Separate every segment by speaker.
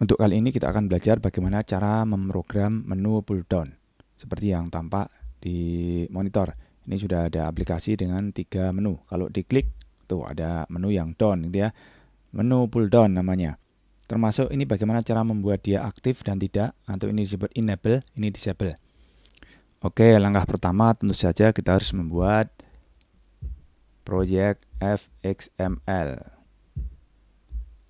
Speaker 1: Untuk kali ini kita akan belajar bagaimana cara memprogram menu pull down seperti yang tampak di monitor. Ini sudah ada aplikasi dengan 3 menu. Kalau diklik tuh ada menu yang down gitu ya. Menu pull down namanya. Termasuk ini bagaimana cara membuat dia aktif dan tidak, atau ini disebut enable, ini disable. Oke, langkah pertama tentu saja kita harus membuat project fxml.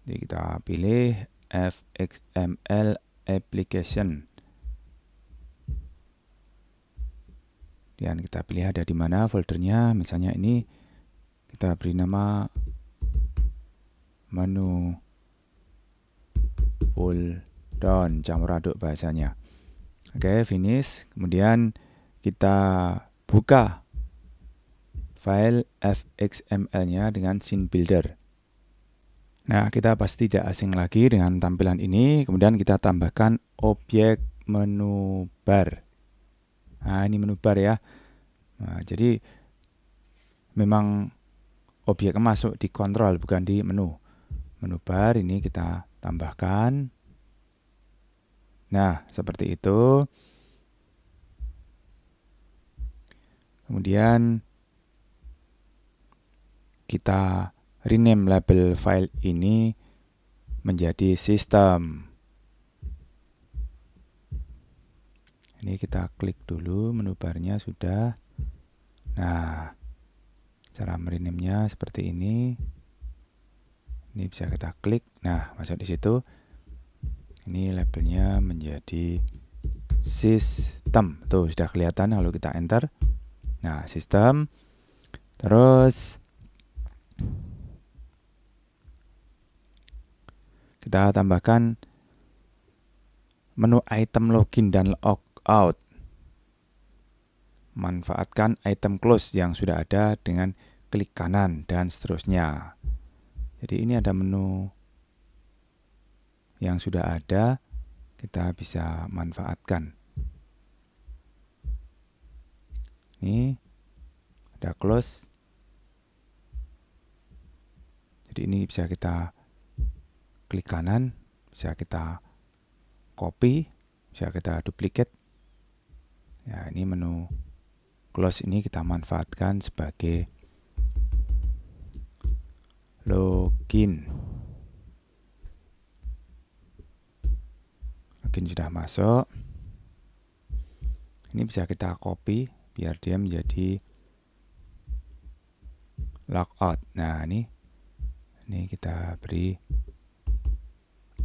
Speaker 1: Jadi kita pilih fxml application. Dan kita pilih ada di mana foldernya. Misalnya ini kita beri nama menu pull down, campur aduk bahasanya. Oke, finish. Kemudian kita buka file fxml-nya dengan scene builder. Nah, kita pasti tidak asing lagi dengan tampilan ini. Kemudian kita tambahkan objek menu bar. Nah, ini menu bar ya. Nah, jadi memang objeknya masuk di kontrol, bukan di menu. Menu bar ini kita tambahkan. Nah, seperti itu. Kemudian kita rename label file ini menjadi sistem. Ini kita klik dulu, menu barnya sudah. Nah, cara merename-nya seperti ini. Ini bisa kita klik. Nah, masuk di situ. Ini labelnya menjadi sistem. Tuh, sudah kelihatan kalau kita enter. Nah, sistem. Terus kita tambahkan menu item login dan logout. Manfaatkan item close yang sudah ada dengan klik kanan dan seterusnya. Jadi ini ada menu yang sudah ada, kita bisa manfaatkan. Ini ada close. Jadi ini bisa kita klik kanan, bisa kita copy, bisa kita duplicate. Ya, ini menu close ini kita manfaatkan sebagai login. Login sudah masuk. Ini bisa kita copy biar dia menjadi logout. Nah, ini kita beri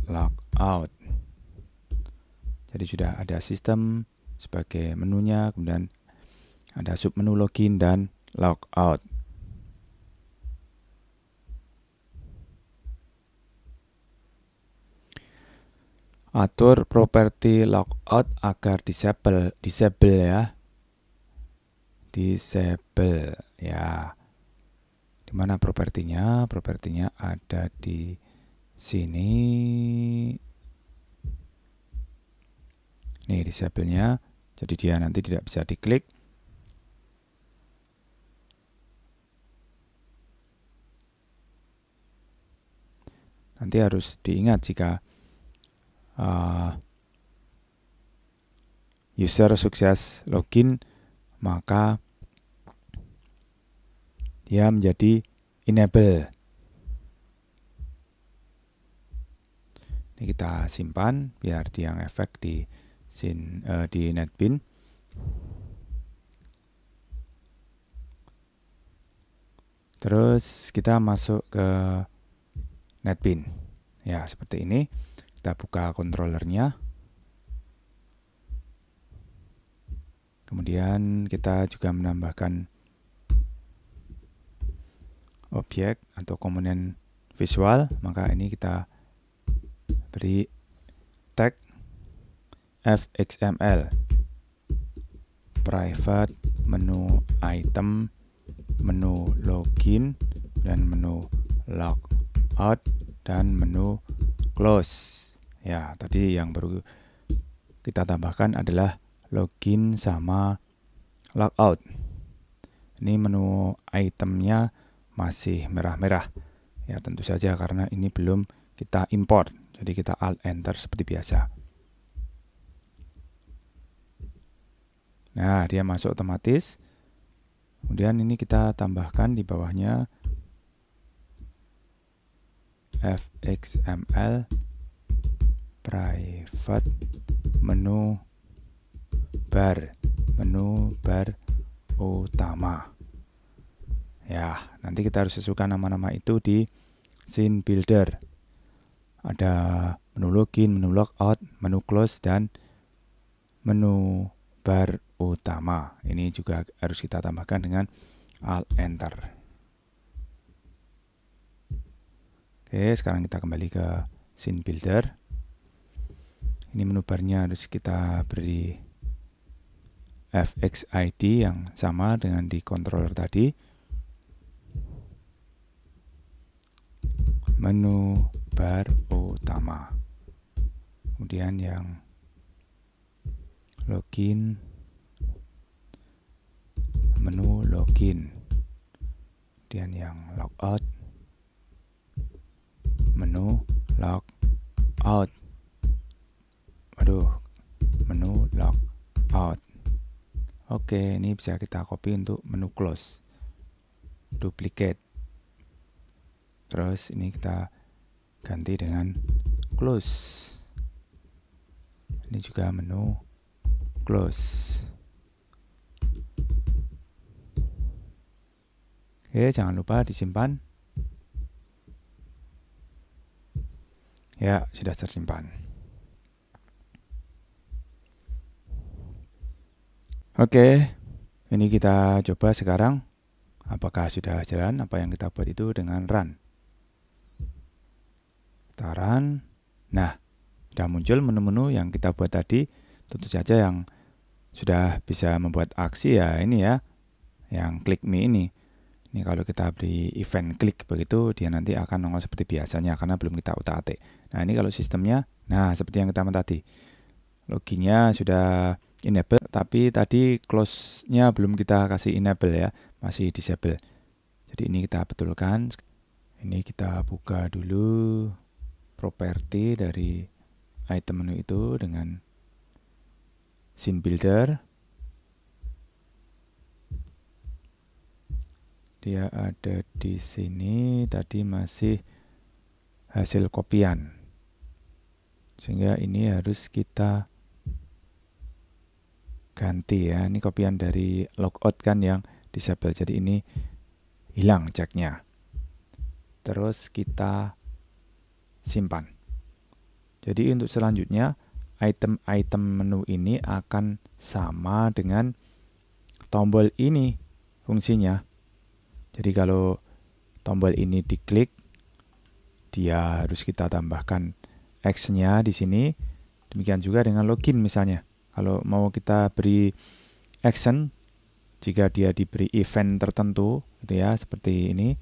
Speaker 1: logout. Jadi sudah ada sistem sebagai menunya, kemudian ada submenu login dan logout. Atur properti logout agar disable ya. Disable ya. Di mana propertinya? Propertinya ada di sini. Nih disable-nya. Jadi dia nanti tidak bisa diklik. Nanti harus diingat jika user sukses login, maka dia menjadi enable. Ini kita simpan biar dia ngefek di NetBeans. Terus kita masuk ke NetBeans. Ya, seperti ini. Kita buka controllernya. Kemudian kita juga menambahkan objek atau komponen visual. Maka ini kita beri tag fxml private menu item, menu login, dan menu logout, dan menu close. Ya, tadi yang baru kita tambahkan adalah login sama logout. Ini menu itemnya masih merah-merah. Ya, tentu saja karena ini belum kita import. Jadi kita Alt Enter seperti biasa. Nah, dia masuk otomatis. Kemudian ini kita tambahkan di bawahnya fxml private menu bar utama. Ya, nanti kita harus sesuaikan nama-nama itu di scene builder. Ada menu login, menu logout, menu close, dan menu bar utama. Ini juga harus kita tambahkan dengan Alt Enter. Oke, sekarang kita kembali ke scene builder. Ini menu barnya harus kita beri fxid yang sama dengan di controller tadi. Menu bar utama. Kemudian yang login, menu login. Kemudian yang logout, menu logout. Menu logout. Oke, ini bisa kita copy untuk menu close. Duplicate. Terus ini kita ganti dengan close. Ini juga menu close. Oke, jangan lupa disimpan. Ya, sudah tersimpan. Oke, ini kita coba sekarang. Apakah sudah jalan apa yang kita buat itu dengan run. Kita run. Nah, sudah muncul menu-menu yang kita buat tadi. Tentu saja yang sudah bisa membuat aksi ya ini ya, yang klik me ini. Ini kalau kita beri event klik begitu, dia nanti akan nongol seperti biasanya karena belum kita utak-atik. Nah, ini kalau sistemnya, nah seperti yang kita tadi. Loginnya sudah enable, tapi tadi close-nya belum kita kasih enable ya, masih disable. Jadi ini kita betulkan. Ini kita buka dulu properti dari item menu itu dengan scene builder. Dia ada di sini, tadi masih hasil kopian. Sehingga ini harus kita ganti ya. Ini kopian dari logout kan yang disable. Jadi ini hilang ceknya. Terus kita simpan. Jadi untuk selanjutnya item-item menu ini akan sama dengan tombol ini fungsinya. Jadi kalau tombol ini diklik, dia harus kita tambahkan X-nya di sini. Demikian juga dengan login misalnya. Kalau mau kita beri action, jika dia diberi event tertentu, gitu ya, seperti ini,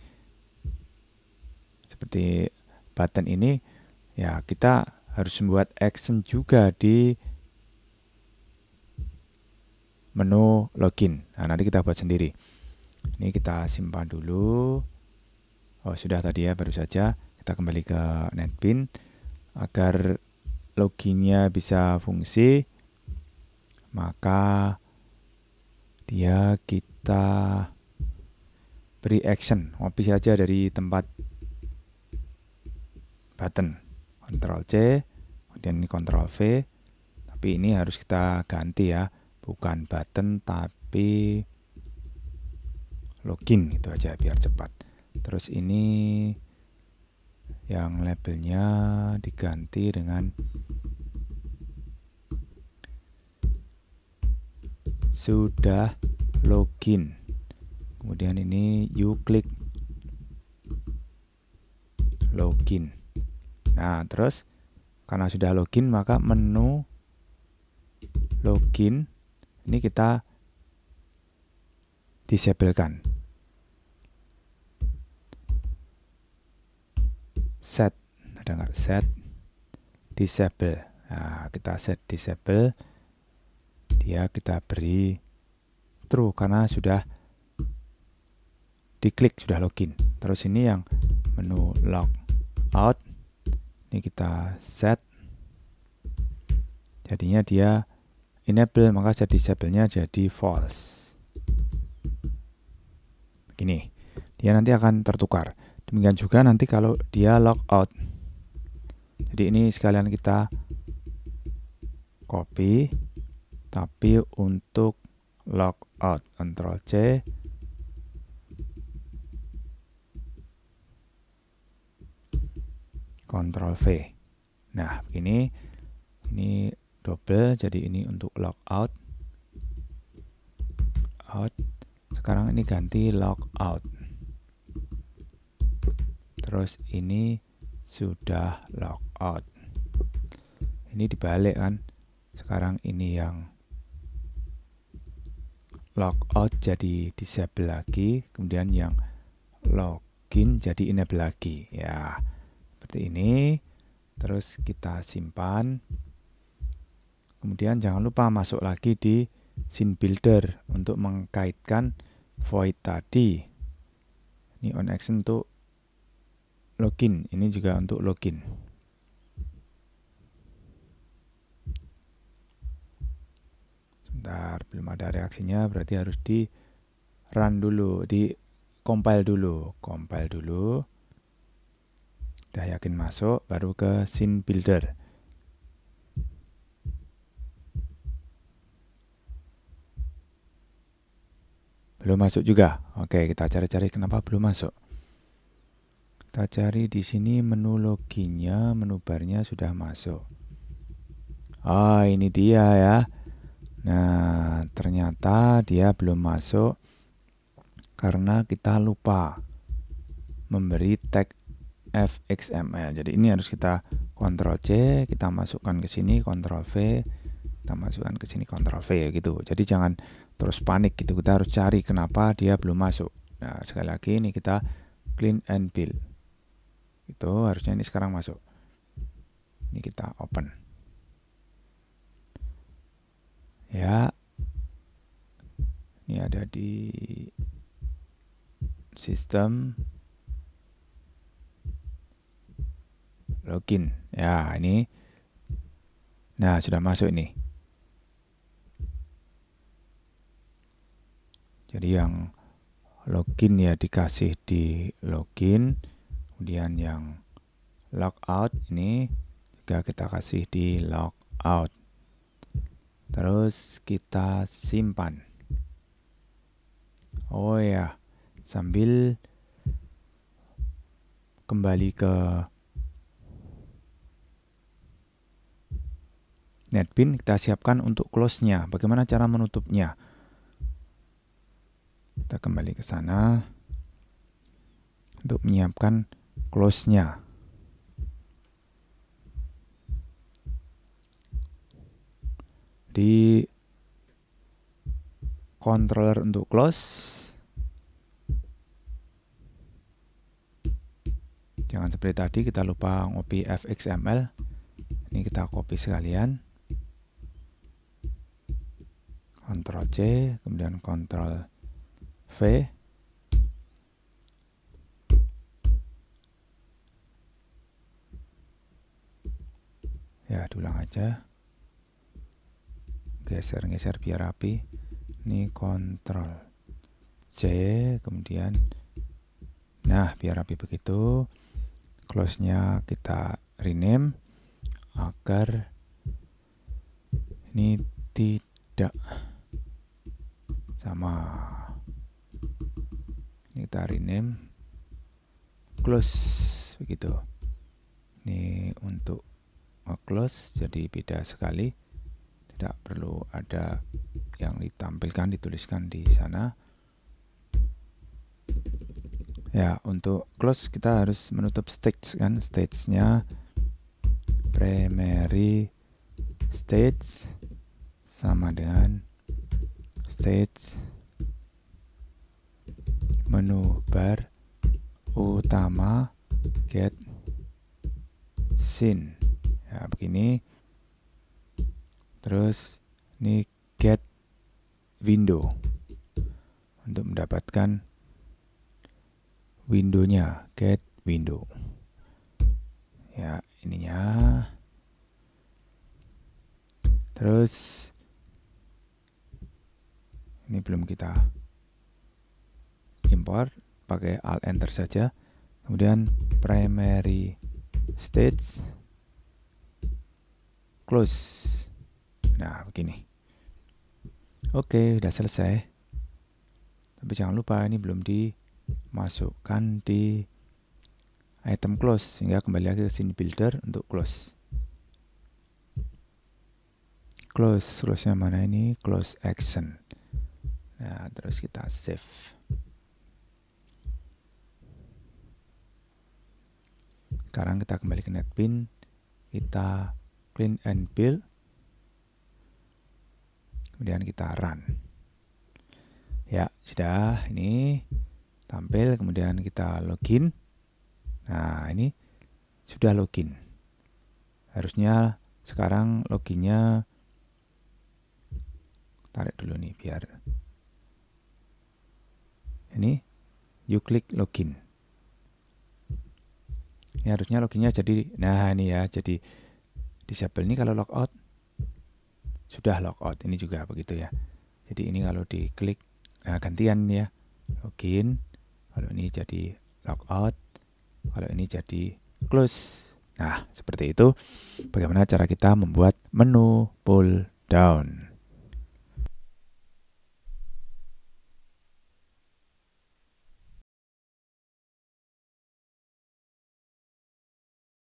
Speaker 1: seperti button ini, ya kita harus membuat action juga di menu login. Nah, nanti kita buat sendiri. Ini kita simpan dulu. Oh, sudah tadi ya, baru saja. Kita kembali ke NetBeans agar loginnya bisa fungsi. Maka dia kita beri action, copy saja dari tempat button, Ctrl C, kemudian ini Ctrl V, tapi ini harus kita ganti ya, bukan button tapi login, itu aja biar cepat. Terus ini yang labelnya diganti dengan sudah login. Kemudian ini you klik login. Nah, terus karena sudah login maka menu login ini kita disablekan. Set, ada nggak set disable. Nah, kita set disable. Dia kita beri true karena sudah diklik, sudah login. Terus ini yang menu logout Ini kita set. Jadinya dia enable, maka jadi disable-nya jadi false. Begini. Dia nanti akan tertukar. Demikian juga nanti kalau dia logout. Jadi ini sekalian kita copy, tapi untuk logout, Ctrl C, Ctrl V. Nah, begini. Ini double, jadi ini untuk logout. Sekarang ini ganti logout. Terus ini sudah logout. Ini dibalik kan. Sekarang ini yang logout jadi disable lagi, kemudian yang login jadi enable lagi. Ya, seperti ini. Terus kita simpan. Kemudian jangan lupa masuk lagi di scene builder untuk mengkaitkan void tadi. Ini on action untuk login, ini juga untuk login. Sebentar, belum ada reaksinya, berarti harus di run dulu, di compile dulu. Udah yakin masuk, baru ke scene builder. Belum masuk juga. Oke, kita cari-cari kenapa belum masuk. Kita cari di sini menu loginnya, menu barnya sudah masuk. Oh, ini dia ya. Nah, ternyata dia belum masuk karena kita lupa memberi tag fxml. Jadi ini harus kita Ctrl C, kita masukkan ke sini, Ctrl V, kita masukkan ke sini, Ctrl V gitu. Jadi jangan terus panik gitu. Kita harus cari kenapa dia belum masuk. Nah, sekali lagi ini kita clean and build. Itu harusnya ini sekarang masuk. Ini kita open. Ya. Ini ada di sistem login. Ya, ini. Nah, sudah masuk ini. Jadi yang login ya dikasih di login. Kemudian yang logout ini juga kita kasih di logout. Terus kita simpan. Oh ya, sambil kembali ke NetBeans, kita siapkan untuk close-nya. Bagaimana cara menutupnya? Kita kembali ke sana untuk menyiapkan close-nya. Di controller untuk close, jangan seperti tadi kita lupa ngopi fxml. Ini kita copy sekalian, Ctrl C, kemudian Ctrl V. Ya, diulang aja. Geser-geser biar rapi. Ini Ctrl C, kemudian nah, biar rapi begitu. Close-nya kita rename agar ini tidak sama. Ini kita rename close begitu. Ini untuk close jadi beda sekali. Tidak perlu ada yang ditampilkan, dituliskan di sana. Ya, untuk close kita harus menutup stage kan. Stage-nya primary stage sama dengan stage menu bar utama get scene. Ya, begini. Terus ini get window untuk mendapatkan windownya, get window. Ya, ininya. Terus ini belum kita import, pakai Alt Enter saja. Kemudian primary stage close. Nah, begini. Oke, udah selesai. Tapi jangan lupa ini belum dimasukkan di item close, sehingga kembali lagi ke scene builder untuk close. Close-nya mana ini? Close action. Nah, terus kita save. Sekarang kita kembali ke NetBeans, kita clean and build. Kemudian kita run. Ya, sudah, ini tampil. Kemudian kita login. Nah, ini sudah login. Harusnya sekarang loginnya tarik dulu nih biar ini you klik login. Ini harusnya loginnya jadi, nah ini ya, jadi disable ini kalau logout sudah logout, ini juga begitu ya. Jadi ini kalau diklik, nah gantian ya, login, kalau ini jadi logout, kalau ini jadi close. Nah, seperti itu bagaimana cara kita membuat menu pull down.